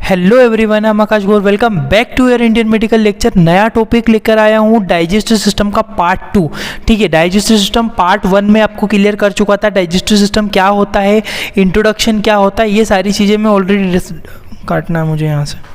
Hello everyone, I am Akash Gaur. Welcome back to your Indian medical lecture. नया topic लेकर आया हूँ डाइजेस्टिव सिस्टम का पार्ट 2। ठीक है, डाइजेस्टिव सिस्टम पार्ट 1 में आपको क्लियर कर चुका था। डाइजेस्टिव सिस्टम क्या होता है, इंट्रोडक्शन क्या होता है, ये सारी चीज़ें मैं ऑलरेडी काटना है मुझे यहाँ से।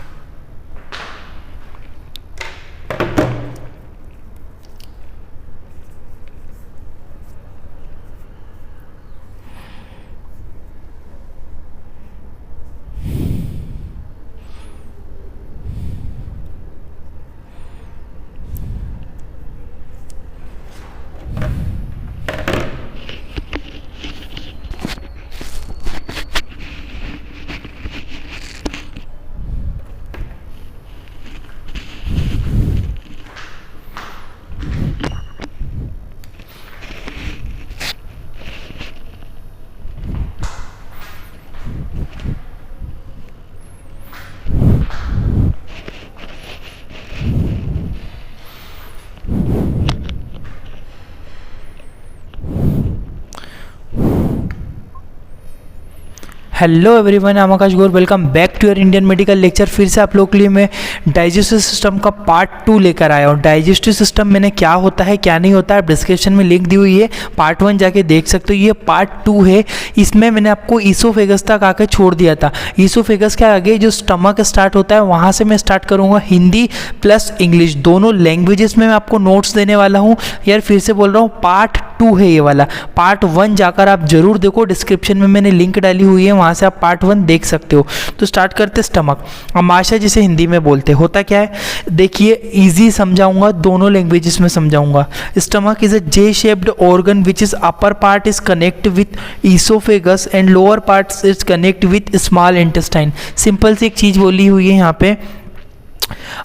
Hello everyone, I am Akash Gaur. Welcome back to your Indian medical lecture. फिर से आप लोगों के लिए मैं डाइजेस्टिव सिस्टम का पार्ट 2 लेकर आया हूँ। डाइजेस्टिव सिस्टम मैंने क्या होता है क्या नहीं होता है डिस्क्रिप्शन में लिंक दी हुई है, पार्ट 1 जाके देख सकते हो। ये पार्ट 2 है। इसमें मैंने आपको ईसोफेगस तक आके छोड़ दिया था। ईसोफेगस के आगे जो स्टमक स्टार्ट होता है वहाँ से मैं स्टार्ट करूँगा। हिंदी प्लस इंग्लिश दोनों लैंग्वेजेस में मैं आपको नोट्स देने वाला हूँ। यार फिर से बोल रहा हूँ, पार्ट 2 है ये वाला। पार्ट 1 जाकर आप जरूर देखो, डिस्क्रिप्शन में मैंने लिंक डाली हुई है, वहाँ से आप पार्ट 1 देख सकते हो। तो स्टार्ट करते स्टमक। अमाशय जिसे हिंदी में बोलते, होता क्या है देखिए, इजी समझाऊंगा, दोनों लैंग्वेजेस में समझाऊंगा। Stomach is a J shaped organ which is upper part is connect with oesophagus and lower part is connect with small intestine. Simple सी एक चीज बोली हुई है यहाँ पे।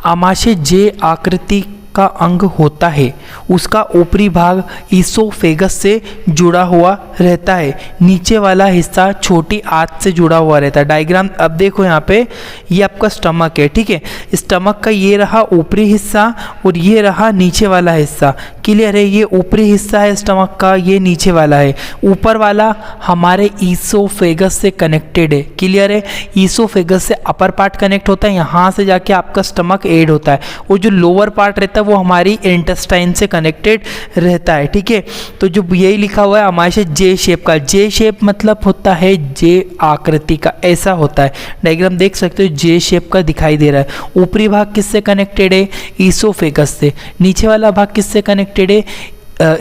अमाशय जे आकृति का अंग होता है, उसका ऊपरी भाग ईसोफेगस से जुड़ा हुआ रहता है, नीचे वाला हिस्सा छोटी आंत से जुड़ा हुआ रहता है। डायग्राम अब देखो यहाँ पे, ये आपका स्टमक है। ठीक है, स्टमक का ये रहा ऊपरी हिस्सा और ये रहा नीचे वाला हिस्सा। क्लियर है, ये ऊपरी हिस्सा है स्टमक का, ये नीचे वाला है। ऊपर वाला हमारे ईसोफेगस से कनेक्टेड है। क्लियर है, ईसोफेगस से अपर पार्ट कनेक्ट होता है, यहाँ से जाके आपका स्टमक ऐड होता है, और जो लोअर पार्ट रहता है वो हमारी इंटेस्टाइन से कनेक्टेड रहता है। ठीक है, तो जो यही लिखा हुआ है अमाशय जे शेप का। जे शेप मतलब होता है जे आकृति का, ऐसा होता है। डायग्राम देख सकते हो, जे शेप का दिखाई दे रहा है। ऊपरी भाग किससे कनेक्टेड है, ईसोफेगस से। नीचे वाला भाग किससे कनेक्टेड है,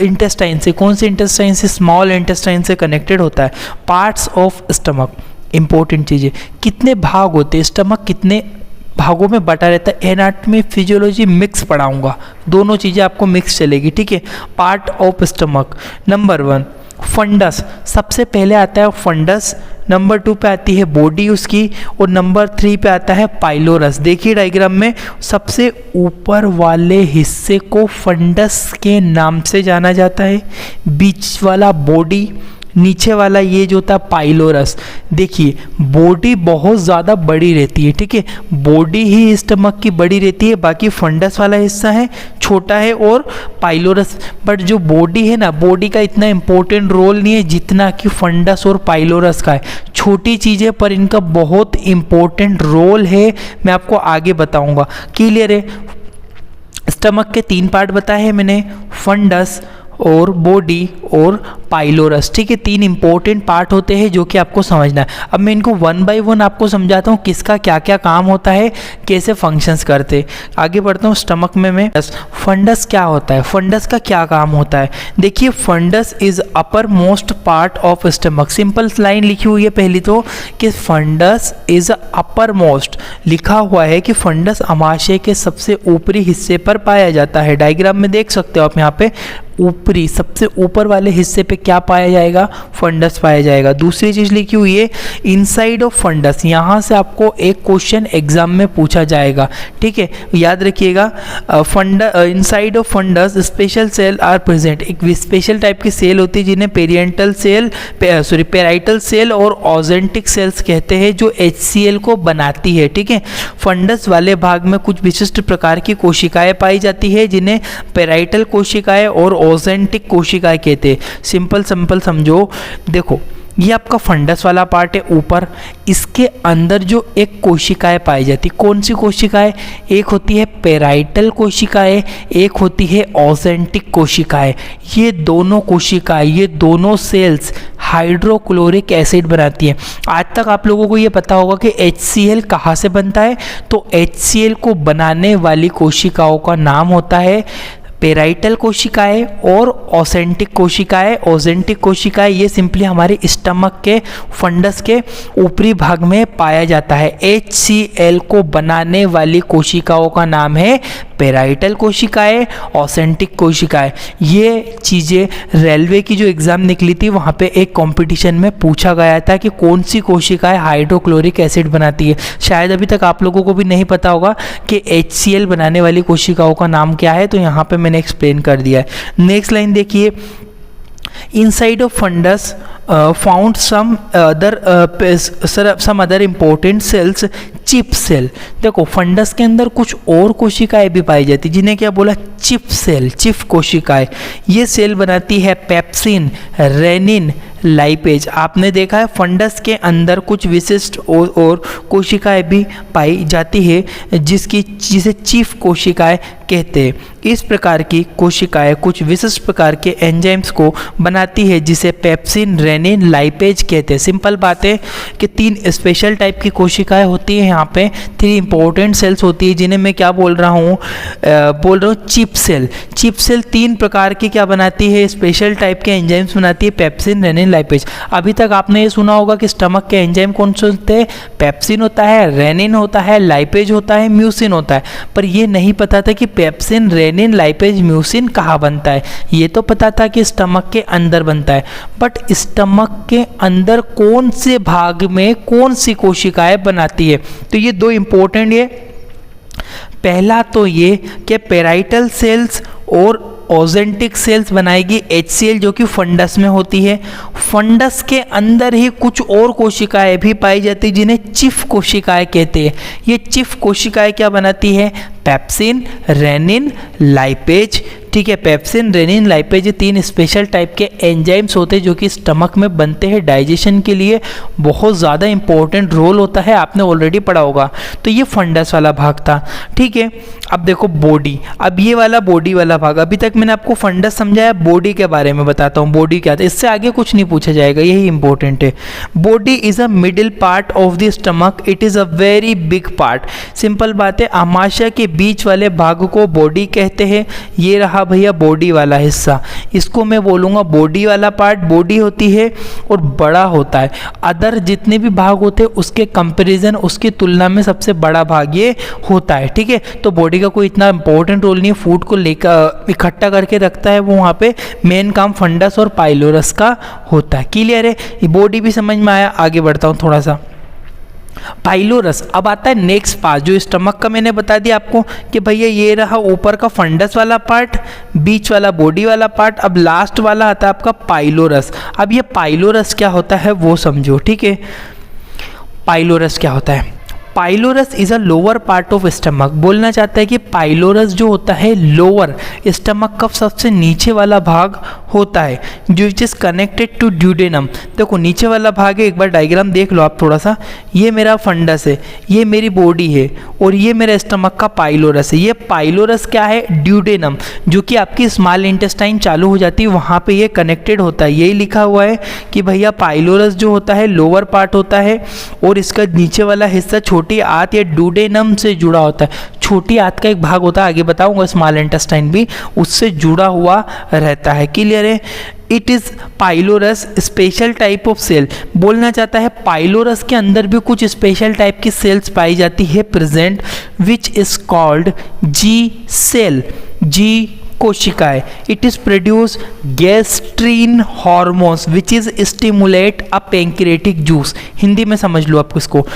इंटेस्टाइन से। कौन से इंटेस्टाइन से, स्मॉल इंटेस्टाइन से कनेक्टेड होता है। पार्ट्स ऑफ स्टमक, इंपॉर्टेंट चीज़ें, कितने भाग होते हैं स्टमक, कितने भागों में बटा रहता है। एनाटॉमी फिजियोलॉजी मिक्स पढ़ाऊंगा, दोनों चीज़ें आपको मिक्स चलेगी। ठीक है, part of stomach. Number 1 fundus, सबसे पहले आता है फंडस। नंबर 2 पे आती है बॉडी उसकी, और नंबर 3 पे आता है पाइलोरस। देखिए डायग्राम में, सबसे ऊपर वाले हिस्से को फंडस के नाम से जाना जाता है, बीच वाला बॉडी, नीचे वाला ये जो होता है पाइलोरस। देखिए बॉडी बहुत ज़्यादा बड़ी रहती है। ठीक है, बॉडी ही स्टमक की बड़ी रहती है, बाकी फंडस वाला हिस्सा है छोटा है, और पाइलोरस। बट जो बॉडी है ना, बॉडी का इतना इंपॉर्टेंट रोल नहीं है जितना कि फंडस और पाइलोरस का है। छोटी चीज़ें पर इनका बहुत इंपॉर्टेंट रोल है, मैं आपको आगे बताऊँगा। क्लियर है, स्टमक के 3 पार्ट बताए हैं मैंने, फंडस और बॉडी और पाइलोरस। ठीक है, 3 इंपॉर्टेंट पार्ट होते हैं जो कि आपको समझना है। अब मैं इनको 1 बाय 1 आपको समझाता हूँ, किसका क्या क्या काम होता है, कैसे फंक्शंस करते। आगे बढ़ता हूँ स्टमक में मैं। फंडस क्या होता है, फंडस का क्या काम होता है। देखिए, fundus is upper most part of stomach. Simple line लिखी हुई है पहली तो, कि फंडस इज अपर मोस्ट। लिखा हुआ है कि फंडस अमाशय के सबसे ऊपरी हिस्से पर पाया जाता है। डायग्राम में देख सकते हो आप यहाँ पे, ऊपरी सबसे ऊपर वाले हिस्से पे क्या पाया जाएगा, फंडस पाया जाएगा। दूसरी चीज लिखी हुई है इनसाइड ऑफ फंडस। यहाँ से आपको एक क्वेश्चन एग्जाम में पूछा जाएगा। ठीक है, याद रखिएगा, inside of fundus special cell are present. एक स्पेशल टाइप की सेल होती है जिन्हें पेरिएंटल सेल, पेराइटल सेल और ऑजेंटिक सेल्स कहते हैं, जो HCl को बनाती है। ठीक है, फंडस वाले भाग में कुछ विशिष्ट प्रकार की कोशिकाएं पाई जाती है जिन्हें पेराइटल कोशिकाएं और ऑजेंटिक कोशिकाएं कहते हैं। सिंपल समझो, देखो ये आपका फंडस वाला पार्ट है ऊपर। इसके अंदर जो एक कोशिकाएं पाई जाती, कौन सी कोशिकाएं? एक होती है पेराइटल कोशिकाएं, एक होती है ऑजेंटिक कोशिकाएं। ये दोनों कोशिकाएं, ये दोनों सेल्स हाइड्रोक्लोरिक एसिड बनाती है। आज तक आप लोगों को ये पता होगा कि HCl कहाँ से बनता है, तो HCl को बनाने वाली कोशिकाओं का नाम होता है पेराइटल कोशिकाएं और ऑसेंटिक कोशिकाएं। ऑसेंटिक कोशिकाएं ये सिंपली हमारे स्टमक के फंडस के ऊपरी भाग में पाया जाता है। HCl को बनाने वाली कोशिकाओं का नाम है पेराइटल कोशिकाएं, ऑसेंटिक कोशिकाएं। ये चीज़ें रेलवे की जो एग्ज़ाम निकली थी वहाँ पे एक कंपटीशन में पूछा गया था कि कौन सी कोशिकाएं हाइड्रोक्लोरिक एसिड बनाती है। शायद अभी तक आप लोगों को भी नहीं पता होगा कि HCl बनाने वाली कोशिकाओं का नाम क्या है, तो यहाँ पे मैंने एक्सप्लेन कर दिया है। नेक्स्ट लाइन देखिए, inside of fundus found some other important cells, chief cell. देखो फंडस के अंदर कुछ और कोशिकाएं भी पाई जाती, जिन्हें क्या बोला? चिप सेल, चिप कोशिकाएं। ये सेल बनाती है पेप्सिन, रेनिन, लाइपेज। आपने देखा है फंडस के अंदर कुछ विशिष्ट और कोशिकाएं भी पाई जाती है जिसे चिप कोशिकाएं कहते हैं। इस प्रकार की कोशिकाएं कुछ विशिष्ट प्रकार के एंजाइम्स को बनाती है जिसे पेप्सिन, रेनिन, लाइपेज कहते हैं। सिंपल बात है कि 3 स्पेशल टाइप की कोशिकाएं होती है। यहाँ पे 3 इंपॉर्टेंट सेल्स होती है जिन्हें मैं क्या बोल रहा हूँ? Chip cell. चिप सेल 3 प्रकार की क्या बनाती है? स्पेशल टाइप के एंजाइम्स बनाती है, पेप्सिन, रेनिन, लाइपेज। अभी तक आपने ये सुना होगा कि स्टमक के एंजाइम कौन से होते हैं? पेप्सिन होता है, रेनिन होता है, लाइपेज होता है, म्यूसिन होता है। पर ये नहीं पता था कि पेप्सिन, रेनिन, लाइपेज, म्यूसिन कहाँ बनता है। ये तो पता था कि स्टमक के अंदर बनता है, बट स्टमक के अंदर कौन से भाग में कौन सी कोशिकाएं बनाती है। तो ये 2 इंपॉर्टेंट, ये पहला तो ये कि पेराइटल सेल्स और ऑजेंटिक सेल्स बनाएगी HCl जो कि फंडस में होती है। फंडस के अंदर ही कुछ और कोशिकाएं भी पाई जाती जिन्हें चिफ कोशिकाएं कहते हैं। ये चिफ कोशिकाएं क्या बनाती है? Pepsin, rennin, lipase. ठीक है, pepsin, rennin, lipase 3 special type के एंजाइम्स होते हैं जो कि स्टमक में बनते हैं। डाइजेशन के लिए बहुत ज़्यादा इंपॉर्टेंट रोल होता है, आपने ऑलरेडी पढ़ा होगा। तो ये फंडस वाला भाग था। ठीक है, अब देखो बॉडी। अब ये वाला बॉडी वाला भाग, अभी तक मैंने आपको फंडस समझाया, बॉडी के बारे में बताता हूँ। बॉडी क्या था, इससे आगे कुछ नहीं पूछा जाएगा, यही इंपॉर्टेंट है। Body is a middle part of the stomach, it is a very big part. Simple बात है, आमाशय के बीच वाले भाग को बॉडी कहते हैं। ये रहा भैया बॉडी वाला हिस्सा, इसको मैं बोलूँगा बॉडी वाला पार्ट। बॉडी होती है और बड़ा होता है। अदर जितने भी भाग होते हैं उसके कंपैरिजन, उसकी तुलना में सबसे बड़ा भाग ये होता है। ठीक है, तो बॉडी का कोई इतना इंपॉर्टेंट रोल नहीं है। फूड को लेकर इकट्ठा करके रखता है, वो वहाँ पे मेन काम फंडस और पाइलोरस का होता है। क्लियर है, ये बॉडी भी समझ में आया। आगे बढ़ता हूँ थोड़ा सा। पाइलोरस, अब आता है नेक्स्ट पार्ट जो स्टमक का मैंने बता दिया आपको कि भैया ये रहा ऊपर का फंडस वाला पार्ट, बीच वाला बॉडी वाला पार्ट, अब लास्ट वाला आता है आपका पाइलोरस। अब ये पाइलोरस क्या होता है वो समझो। ठीक है, पाइलोरस क्या होता है? Pylorus is a lower part of stomach. बोलना चाहता है कि पाइलोरस जो होता है लोअर स्टमक का सबसे नीचे वाला भाग होता है, जो which is connected to duodenum. देखो नीचे वाला भाग है, एक बार डायग्राम देख लो आप थोड़ा सा। ये मेरा फंडस है, ये मेरी बॉडी है और ये मेरा स्टमक का पाइलोरस है। ये पाइलोरस क्या है? ड्यूडेनम, जो कि आपकी स्मॉल इंटेस्टाइन चालू हो जाती है वहाँ पे ये कनेक्टेड होता है। यही लिखा हुआ है कि भैया पाइलोरस जो होता है लोअर पार्ट होता है और इसका नीचे वाला हिस्सा छोटी आंत या ड्यूडेनम से जुड़ा होता है। छोटी आंत का एक भाग होता है, आगे बताऊंगा, स्मॉल इंटेस्टाइन भी उससे जुड़ा हुआ रहता है। क्लियर है? It is pylorus special type of cell. बोलना चाहता है पाइलोरस के अंदर भी कुछ स्पेशल टाइप की सेल्स पाई जाती है present, which is called G cell, G कोशिकाएं। It is produce gastrin hormones which is stimulate a pancreatic juice. Hindi में समझ लो आप इसको।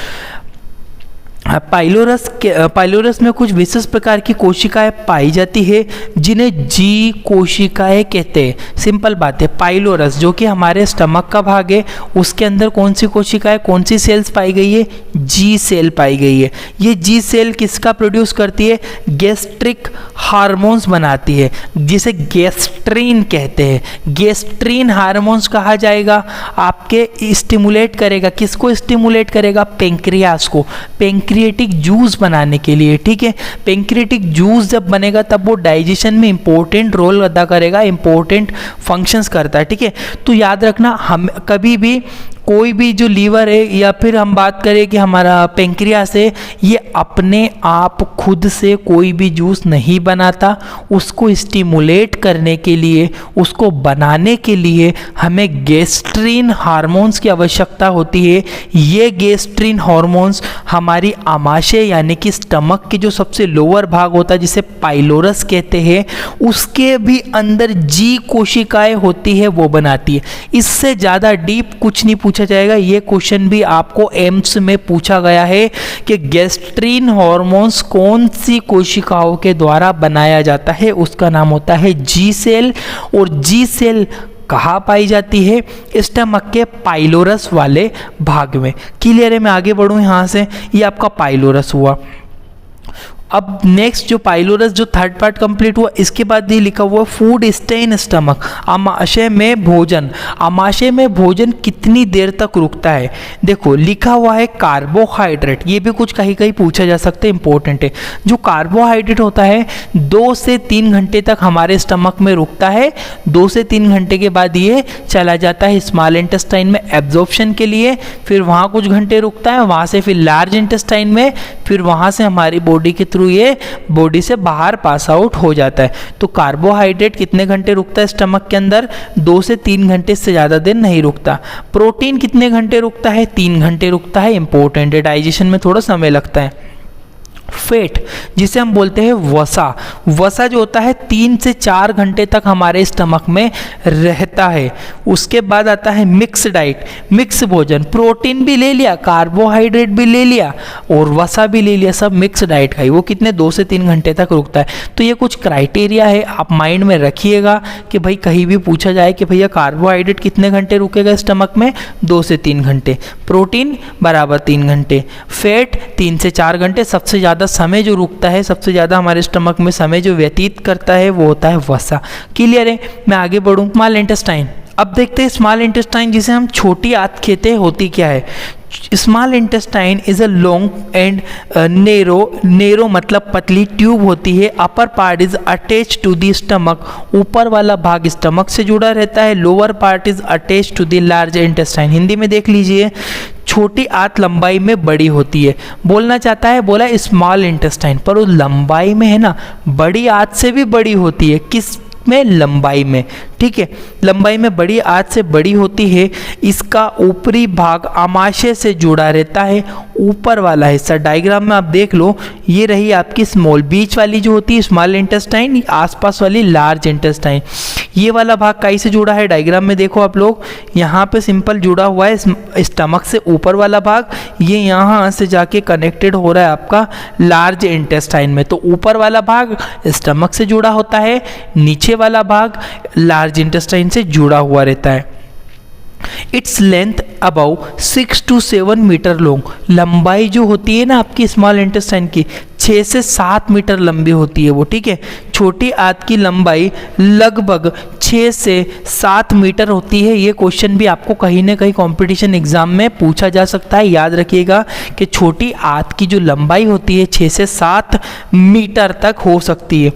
पाइलोरस में कुछ विशेष प्रकार की कोशिकाएं पाई जाती है जिन्हें जी कोशिकाएं कहते हैं। सिंपल बात है, पाइलोरस जो कि हमारे स्टमक का भाग है, उसके अंदर कौन सी कोशिकाएं, कौन सी सेल्स पाई गई है, जी सेल पाई गई है। ये जी सेल किसका प्रोड्यूस करती है, गैस्ट्रिक हार्मोन्स बनाती है जिसे गैस्ट्रीन कहते हैं। गैस्ट्रीन हार्मोन्स कहा जाएगा, आपके स्टिमुलेट करेगा, किसको स्टिमुलेट करेगा, पेंक्रियास को, पेंक्रियाटिक जूस बनाने के लिए। ठीक है, पेंक्रियाटिक जूस जब बनेगा तब वो डाइजेशन में इंपॉर्टेंट रोल अदा करेगा, इंपॉर्टेंट फंक्शंस करता है। ठीक है, तो याद रखना, हम कभी भी कोई भी जो लीवर है या फिर हम बात करें कि हमारा पेंक्रियास है, ये अपने आप खुद से कोई भी जूस नहीं बनाता। उसको स्टिमुलेट करने के लिए, उसको बनाने के लिए हमें गैस्ट्रीन हार्मोन्स की आवश्यकता होती है। ये गैस्ट्रीन हार्मोन्स हमारी आमाशय यानी कि स्टमक के जो सबसे लोअर भाग होता है जिसे पाइलोरस कहते हैं, उसके भी अंदर जी कोशिकाएं होती है, वो बनाती है। इससे ज़्यादा डीप कुछ नहीं पूछा जाएगा। ये क्वेश्चन भी आपको एम्स में पूछा गया है कि गैस्ट्रीन हार्मोन्स कौन सी कोशिकाओं के द्वारा बनाया जाता है, उसका नाम होता है जी सेल। और जी सेल कहाँ पाई जाती है, स्टमक के पाइलोरस वाले भाग में। क्लियर है, मैं आगे बढ़ूँ यहाँ से, ये आपका पाइलोरस हुआ। अब नेक्स्ट जो पाइलोरस जो थर्ड पार्ट कंप्लीट हुआ, इसके बाद ये लिखा हुआ फूड स्टे इन स्टमक, आमाशय में भोजन। आमाशय में भोजन कितनी देर तक रुकता है, देखो लिखा हुआ है कार्बोहाइड्रेट, ये भी कुछ कहीं कहीं पूछा जा सकता है, इंपॉर्टेंट है। जो कार्बोहाइड्रेट होता है 2 से 3 घंटे तक हमारे स्टमक में रुकता है। 2 से 3 घंटे के बाद ये चला जाता है स्मॉल इंटेस्टाइन में एब्जॉर्प्शन के लिए, फिर वहाँ कुछ घंटे रुकता है, वहाँ से फिर लार्ज इंटेस्टाइन में, फिर वहाँ से हमारी बॉडी के ये बॉडी से बाहर पास आउट हो जाता है। तो कार्बोहाइड्रेट कितने घंटे रुकता है स्टमक के अंदर, 2 से 3 घंटे से ज़्यादा देर नहीं रुकता। प्रोटीन कितने घंटे रुकता है, 3 घंटे रुकता है, इंपॉर्टेंट है, डाइजेशन में थोड़ा समय लगता है। फैट जिसे हम बोलते हैं वसा, वसा जो होता है 3 से 4 घंटे तक हमारे स्टमक में रहता है। उसके बाद आता है मिक्स डाइट, मिक्स भोजन, प्रोटीन भी ले लिया, कार्बोहाइड्रेट भी ले लिया और वसा भी ले लिया, सब मिक्स डाइट खाई, वो कितने 2 से 3 घंटे तक रुकता है। तो ये कुछ क्राइटेरिया है, आप माइंड में रखिएगा कि भाई कहीं भी पूछा जाए कि भैया कार्बोहाइड्रेट कितने घंटे रुकेगा स्टमक में, 2 से 3 घंटे, प्रोटीन बराबर 3 घंटे, फैट 3 से 4 घंटे। सबसे ज़्यादा समय जो रुकता है, सबसे ज़्यादा हमारे स्टमक में समय जो व्यतीत करता है वो होता है वसा। क्लियर है, मैं आगे बढ़ूँ। स्मॉल इंटेस्टाइन, अब देखते हैं स्मॉल इंटेस्टाइन जिसे हम छोटी आंत कहते हैं, होती क्या है। Small intestine is a long and narrow मतलब पतली ट्यूब होती है। Upper part is attach to the stomach, ऊपर वाला भाग स्टमक से जुड़ा रहता है। Lower part is attach to the large intestine. Hindi में देख लीजिए, छोटी आंत लंबाई में बड़ी होती है। बोलना चाहता है, बोला स्मॉल इंटेस्टाइन, पर उस लंबाई में है ना, बड़ी आंत से भी बड़ी होती है। किस में, लंबाई में। ठीक है, लंबाई में बड़ी आंत से बड़ी होती है। इसका ऊपरी भाग आमाशय से जुड़ा रहता है। ऊपर वाला हिस्सा डायग्राम में आप देख लो, ये रही आपकी स्मॉल, बीच वाली जो होती है स्मॉल इंटेस्टाइन, आसपास वाली लार्ज इंटेस्टाइन। ये वाला भाग कहीं से जुड़ा है, डायग्राम में देखो आप लोग, यहाँ पे सिंपल जुड़ा हुआ है स्टमक से। ऊपर वाला भाग ये यहाँ से जाके कनेक्टेड हो रहा है आपका लार्ज इंटेस्टाइन में। तो ऊपर वाला भाग स्टमक से जुड़ा होता है, नीचे वाला भाग लार्ज इंटेस्टाइन से जुड़ा हुआ रहता है। Its length about 6 to 7 metre long, लंबाई जो होती है ना आपकी स्मॉल इंटेस्टाइन की 6 से 7 मीटर लंबी होती है वो। ठीक है, छोटी आंत की लंबाई लगभग 6 से 7 मीटर होती है। ये क्वेश्चन भी आपको कहीं ना कहीं कंपटीशन एग्जाम में पूछा जा सकता है। याद रखिएगा कि छोटी आंत की जो लंबाई होती है 6 से 7 मीटर तक हो सकती है।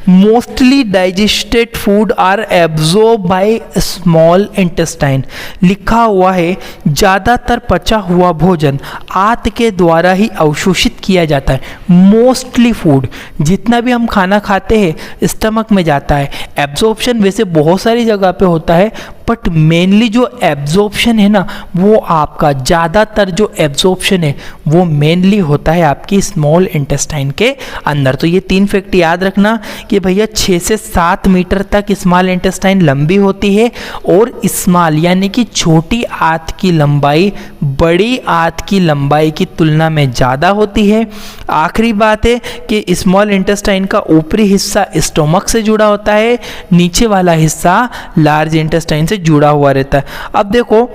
Mostly digested food are absorb by small intestine, लिखा हुआ है ज़्यादातर पचा हुआ भोजन आंत के द्वारा ही अवशोषित किया जाता है। मोस्टली फूड, जितना भी हम खाना खाते हैं स्टमक में जाता है। एब्जॉर्प्शन वैसे बहुत सारी जगह पे होता है, बट मेनली जो एब्जॉर्प्शन है ना, वो आपका ज़्यादातर जो एब्जॉर्प्शन है वो मेनली होता है आपकी स्मॉल इंटेस्टाइन के अंदर। तो ये 3 फैक्ट याद रखना कि भैया 6 से 7 मीटर तक स्मॉल इंटेस्टाइन लंबी होती है और स्मॉल यानी कि छोटी आंत की लंबाई बड़ी आंत की लंबाई की तुलना में ज़्यादा होती है। आखिरी बात है कि स्मॉल इंटेस्टाइन का ऊपरी हिस्सा स्टोमक से जुड़ा होता है, नीचे वाला हिस्सा लार्ज इंटेस्टाइन से जुड़ा हुआ रहता है। अब देखो,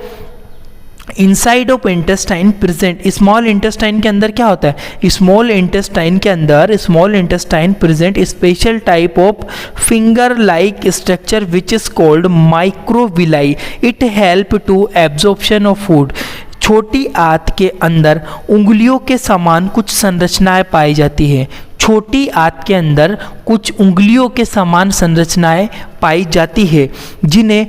inside of intestine present, small intestine के अंदर क्या होता है, स्मॉल इंटेस्टाइन के अंदर small intestine present special type of finger like structure which is called microvilli. It help to absorption of food. छोटी आंत के अंदर उंगलियों के समान कुछ संरचनाएं पाई जाती है। छोटी आंत के अंदर कुछ उंगलियों के समान संरचनाएं पाई जाती है जिन्हें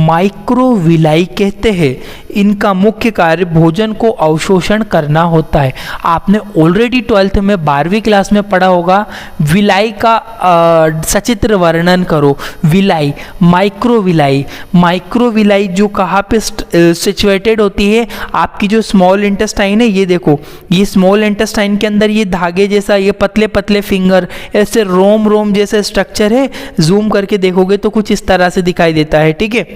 माइक्रोविलाई कहते हैं। इनका मुख्य कार्य भोजन को अवशोषण करना होता है। आपने ऑलरेडी 12th में 12वीं क्लास में पढ़ा होगा, विलाई का सचित्र वर्णन करो। Villi, microvilli. माइक्रोविलाई जो कहाँ पे सिचुएटेड होती है, आपकी जो स्मॉल इंटेस्टाइन है, ये देखो, ये स्मॉल इंटेस्टाइन के अंदर ये धागे जैसा, ये पतले पतले फिंगर, ऐसे रोम रोम जैसे स्ट्रक्चर है। जूम करके देखोगे तो कुछ इस तरह से दिखाई देता है, ठीक है।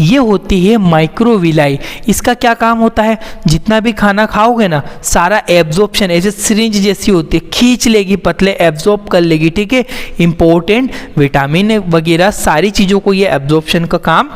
ये होती है माइक्रोविलाई। इसका क्या काम होता है, जितना भी खाना खाओगे ना, सारा एब्जॉर्प्शन ऐसे सिरिंज जैसी होती है, खींच लेगी, पतले एब्जॉर्ब कर लेगी, ठीक है। इंपॉर्टेंट विटामिन वगैरह सारी चीज़ों को ये एब्जॉर्प्शन का काम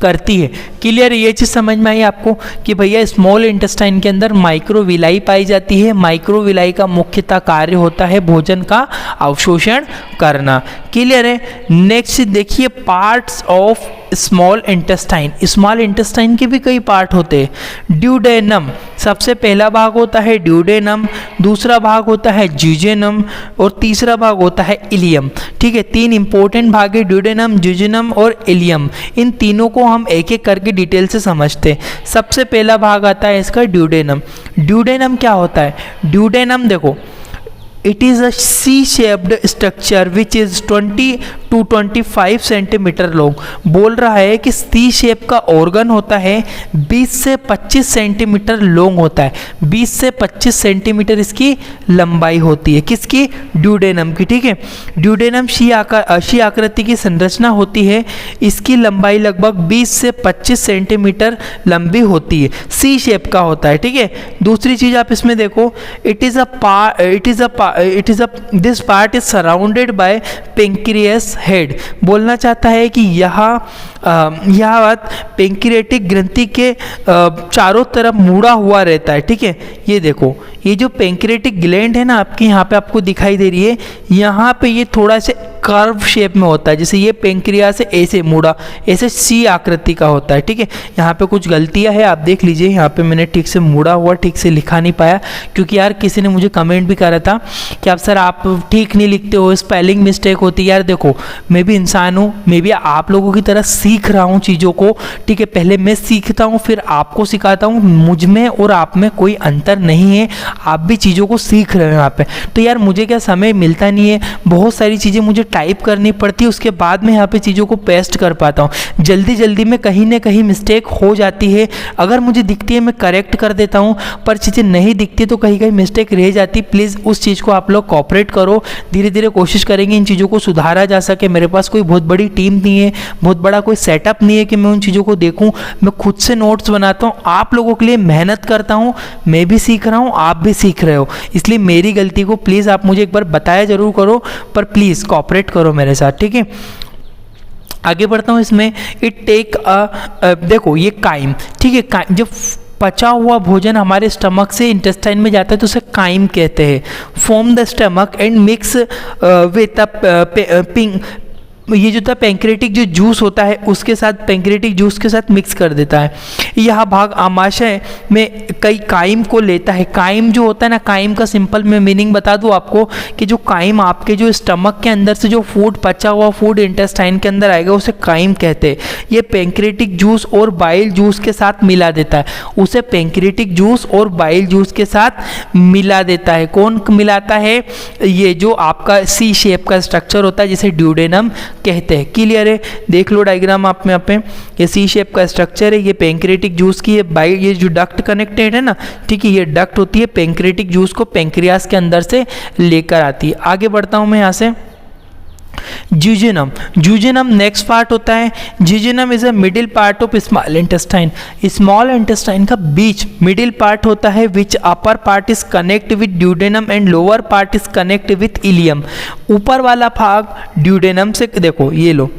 करती है। क्लियर, ये चीज़ समझ में आई आपको कि भैया स्मॉल इंटेस्टाइन के अंदर माइक्रोविलाई पाई जाती है। माइक्रोविलाई का मुख्यतः कार्य होता है भोजन का अवशोषण करना। क्लियर है। नेक्स्ट देखिए, parts of small intestine. Small intestine के भी कई पार्ट होते हैं। ड्यूडेनम, सबसे पहला भाग होता है ड्यूडेनम, दूसरा भाग होता है जिजेनम और तीसरा भाग होता है इलियम, ठीक है। 3 इंपॉर्टेंट भाग है, ड्यूडेनम, जिजेनम और इलियम। इन तीनों को हम एक एक करके डिटेल से समझते हैं। सबसे पहला भाग आता है इसका ड्यूडेनम। ड्यूडेनम क्या होता है, ड्यूडेनम देखो, it is a C shaped structure which is 20 to 25 centimetre long. बोल रहा है कि सी शेप का ऑर्गन होता है, 20 से 25 सेंटीमीटर लॉन्ग होता है। 20 से 25 सेंटीमीटर इसकी लंबाई होती है, किसकी, ड्यूडेनम की, ठीक है। ड्यूडेनम शी आकृति की संरचना होती है। इसकी लंबाई लगभग 20 से 25 सेंटीमीटर लंबी होती है, सी शेप का होता है, ठीक है। दूसरी चीज़ आप इसमें देखो, this part is surrounded by pancreas head. बोलना चाहता है कि यह पेंक्रियाटिक ग्रंथि के चारों तरफ मुड़ा हुआ रहता है, ठीक है। ये देखो, ये जो पेंक्रियाटिक ग्लैंड है ना आपकी, यहाँ पे आपको दिखाई दे रही है, यहाँ पे ये थोड़ा से कर्व शेप में होता है, जैसे ये पेंक्रियास से ऐसे मुड़ा, ऐसे सी आकृति का होता है, ठीक है। यहाँ पे कुछ गलतियाँ है, आप देख लीजिए। यहाँ पे मैंने ठीक से मुड़ा हुआ ठीक से लिखा नहीं पाया, क्योंकि यार किसी ने मुझे कमेंट भी करा था कि आप सर आप ठीक नहीं लिखते हो, स्पेलिंग मिस्टेक होती है। यार देखो, मैं भी इंसान हूँ, मैं भी आप लोगों की तरह सीख रहा हूँ चीज़ों को, ठीक है। पहले मैं सीखता हूँ, फिर आपको सिखाता हूँ। मुझ में और आप में कोई अंतर नहीं है, आप भी चीज़ों को सीख रहे हो यहाँ पे। तो यार मुझे क्या समय मिलता नहीं है, बहुत सारी चीज़ें मुझे टाइप करनी पड़ती है, उसके बाद में यहाँ पे चीज़ों को पेस्ट कर पाता हूँ। जल्दी जल्दी में कहीं ना कहीं मिस्टेक हो जाती है, अगर मुझे दिखती है मैं करेक्ट कर देता हूँ, पर चीज़ें नहीं दिखती तो कहीं कहीं मिस्टेक रह जाती। प्लीज़ उस चीज़ को आप लोग कोऑपरेट करो, धीरे धीरे कोशिश करेंगे इन चीज़ों को सुधारा जा सके। मेरे पास कोई बहुत बड़ी टीम नहीं है, बहुत बड़ा कोई सेटअप नहीं है कि मैं उन चीज़ों को देखूँ। मैं खुद से नोट्स बनाता हूँ, आप लोगों के लिए मेहनत करता हूँ, मैं भी सीख रहा हूँ, आप भी सीख रहे हो। इसलिए मेरी गलती को प्लीज़ आप मुझे एक बार बताया जरूर करो, पर प्लीज़ कोऑपरेट करो मेरे साथ, ठीक है। आगे बढ़ता हूँ इसमें। इट टेक देखो ये काइम, ठीक है। काइम, जब पचा हुआ भोजन हमारे स्टमक से इंटेस्टाइन में जाता है तो उसे काइम कहते हैं। Form the stomach and mix with ये जो था पेंक्रेटिक जो जूस होता है उसके साथ, पेंक्रेटिक जूस के साथ मिक्स कर देता है। यह भाग आमाशय में कई काइम को लेता है। काइम जो होता है ना, काइम का सिंपल मैं मीनिंग बता दूं आपको कि जो काइम आपके जो स्टमक के अंदर से जो फूड, पचा हुआ फूड इंटेस्टाइन के अंदर आएगा उसे काइम कहते हैं। ये पेंक्रेटिक जूस और बाइल जूस के साथ मिला देता है, उसे पेंक्रेटिक जूस और बाइल जूस के साथ मिला देता है। कौन मिलाता है, ये जो आपका सी शेप का स्ट्रक्चर होता है जिसे ड्यूडेनम कहते हैं। क्लियर है? देख लो डायग्राम आप में यहाँ पे, ये सी शेप का स्ट्रक्चर है, ये पेंक्रेटिक जूस की है, ये जो डक्ट कनेक्टेड है ना, ठीक है, ये डक्ट होती है, पेंक्रेटिक जूस को पेंक्रियास के अंदर से लेकर आती है। आगे बढ़ता हूँ मैं यहाँ से। ज्यूजेनम, ज्यूजेनम नेक्स्ट पार्ट होता है। Jejunum is a middle part of small intestine, small intestine का बीच मिडिल पार्ट होता है, which upper part is connect with duodenum and lower part is connect with ileum. ऊपर वाला भाग ड्यूडेनम से, देखो ये लो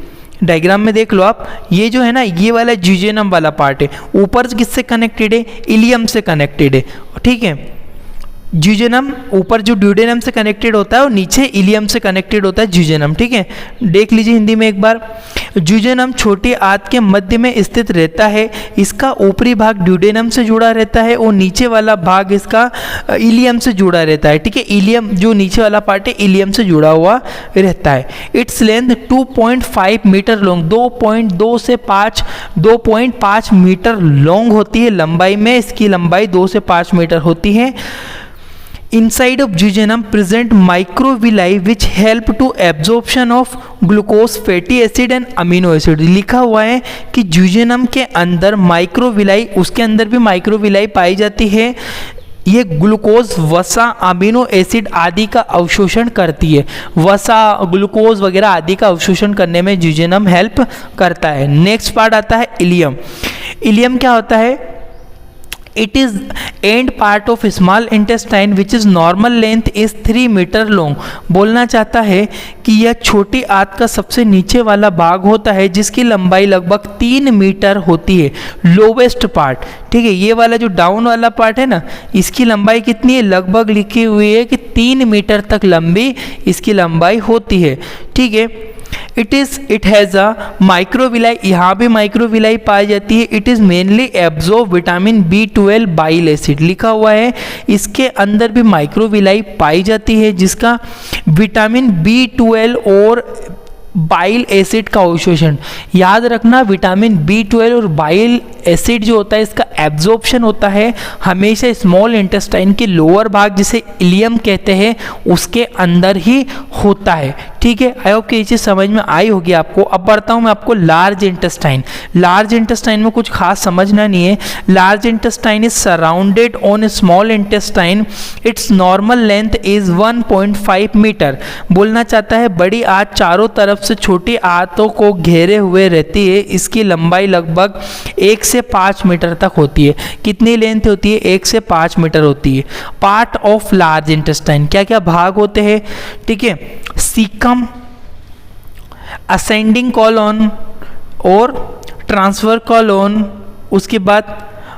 डायग्राम में देख लो आप, ये जो है ना, ये वाला ज्यूजेनम वाला पार्ट है, ऊपर किससे कनेक्टेड है? इलियम से कनेक्टेड है, ठीक है। ज्यूजेनम ऊपर जो ड्यूडेनम से कनेक्टेड होता है और नीचे इलियम से कनेक्टेड होता है ज्यूजेनम, ठीक है। देख लीजिए हिंदी में एक बार। ज्यूजेनम छोटी आंत के मध्य में स्थित रहता है, इसका ऊपरी भाग ड्यूडेनम से जुड़ा रहता है और नीचे वाला भाग इसका इलियम से जुड़ा रहता है, ठीक है। इलियम जो नीचे वाला पार्ट है इलियम से जुड़ा हुआ रहता है। इट्स लेंथ 2.5 मीटर लॉन्ग, 2.2 से 2.5 मीटर लॉन्ग होती है लंबाई में, इसकी लंबाई 2 से 5 मीटर होती है। Inside of jejunum present microvilli which help to absorption of glucose, fatty acid and amino acid। लिखा हुआ है कि ज्यूजेनम के अंदर माइक्रोविलाई, उसके अंदर भी माइक्रोविलाई पाई जाती है, ये ग्लूकोज, वसा, अमीनो एसिड आदि का अवशोषण करती है। वसा, ग्लूकोज वगैरह आदि का अवशोषण करने में ज्यूजेनम हेल्प करता है। नेक्स्ट पार्ट आता है इलियम। इलियम क्या होता है? It is end part of small intestine which is normal length is 3 metre long. बोलना चाहता है कि यह छोटी आंत का सबसे नीचे वाला भाग होता है जिसकी लंबाई लगभग 3 मीटर होती है, लोवेस्ट पार्ट, ठीक है। ये वाला जो डाउन वाला पार्ट है ना, इसकी लंबाई कितनी है? लगभग लिखी हुई है कि 3 मीटर तक लंबी इसकी लंबाई होती है, ठीक है। इट हैज़ अ माइक्रोविलाई, यहाँ भी माइक्रोविलाई पाई जाती है। It is mainly absorb vitamin B12 bile acid, लिखा हुआ है इसके अंदर भी माइक्रोविलाई पाई जाती है जिसका विटामिन B12 और बाइल एसिड का अवशोषण। याद रखना, विटामिन B12 और बाइल एसिड जो होता है इसका एब्जॉर्प्शन होता है हमेशा स्मॉल इंटेस्टाइन के लोअर भाग जिसे इलियम कहते हैं उसके अंदर ही होता है, ठीक है। आई होप कि ये चीज़ समझ में आई होगी आपको। अब बढ़ता हूँ मैं आपको लार्ज इंटेस्टाइन। लार्ज इंटेस्टाइन में कुछ खास समझना नहीं है। Large intestine is surrounded on small intestine, its normal length is 1.5 metre. बोलना चाहता है बड़ी आंत चारों तरफ से छोटी आंतों को घेरे हुए रहती है, इसकी लंबाई लगभग 1 से 5 मीटर तक होती है। कितनी लेंथ होती है? 1 से 5 मीटर होती है। पार्ट ऑफ लार्ज इंटेस्टाइन, क्या क्या भाग होते हैं, ठीक है। सीकम, असेंडिंग कॉलोन और ट्रांसफर कॉलोन, उसके बाद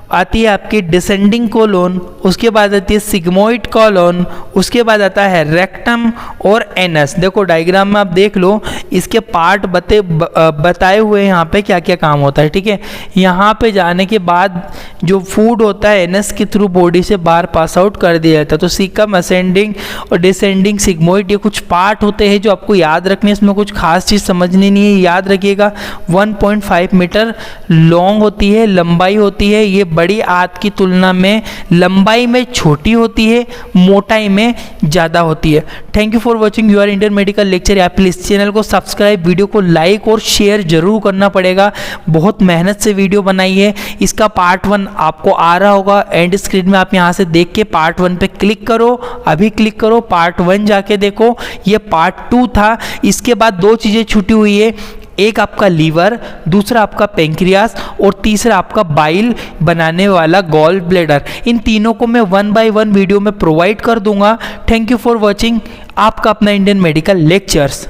आती है आपकी डिसेंडिंग कोलोन, उसके बाद आती है सिग्मोइड कॉलोन, उसके बाद आता है रेक्टम और एनस। देखो डायग्राम में आप देख लो, इसके पार्ट बताए हुए हैं यहाँ पे क्या क्या काम होता है, ठीक है। यहाँ पे जाने के बाद जो फूड होता है एनस के थ्रू बॉडी से बाहर पास आउट कर दिया जाता है। तो सिकम, असेंडिंग और डिसेंडिंग, सिग्मोइड, ये कुछ पार्ट होते हैं जो आपको याद रखने, इसमें कुछ खास चीज़ समझनी नहीं है। याद रखिएगा 1.5 मीटर लॉन्ग होती है, लंबाई होती है। ये बड़ी आंत की तुलना में लंबाई में छोटी होती है, मोटाई में ज़्यादा होती है। Thank you for watching your Indian medical lecture. आप प्लीज़ चैनल को सब्सक्राइब, वीडियो को लाइक और शेयर जरूर करना पड़ेगा। बहुत मेहनत से वीडियो बनाई है। इसका पार्ट 1 आपको आ रहा होगा, एंड स्क्रीन में आप यहाँ से देख के पार्ट 1 पे क्लिक करो, अभी क्लिक करो, पार्ट 1 जाके देखो। ये पार्ट 2 था। इसके बाद 2 चीज़ें छूटी हुई है, एक आपका लीवर, दूसरा आपका पेंक्रियास और तीसरा आपका बाइल बनाने वाला गॉल ब्लैडर। इन तीनों को मैं 1 बाय 1 वीडियो में प्रोवाइड कर दूंगा। थैंक यू फॉर वॉचिंग, आपका अपना इंडियन मेडिकल लेक्चर्स।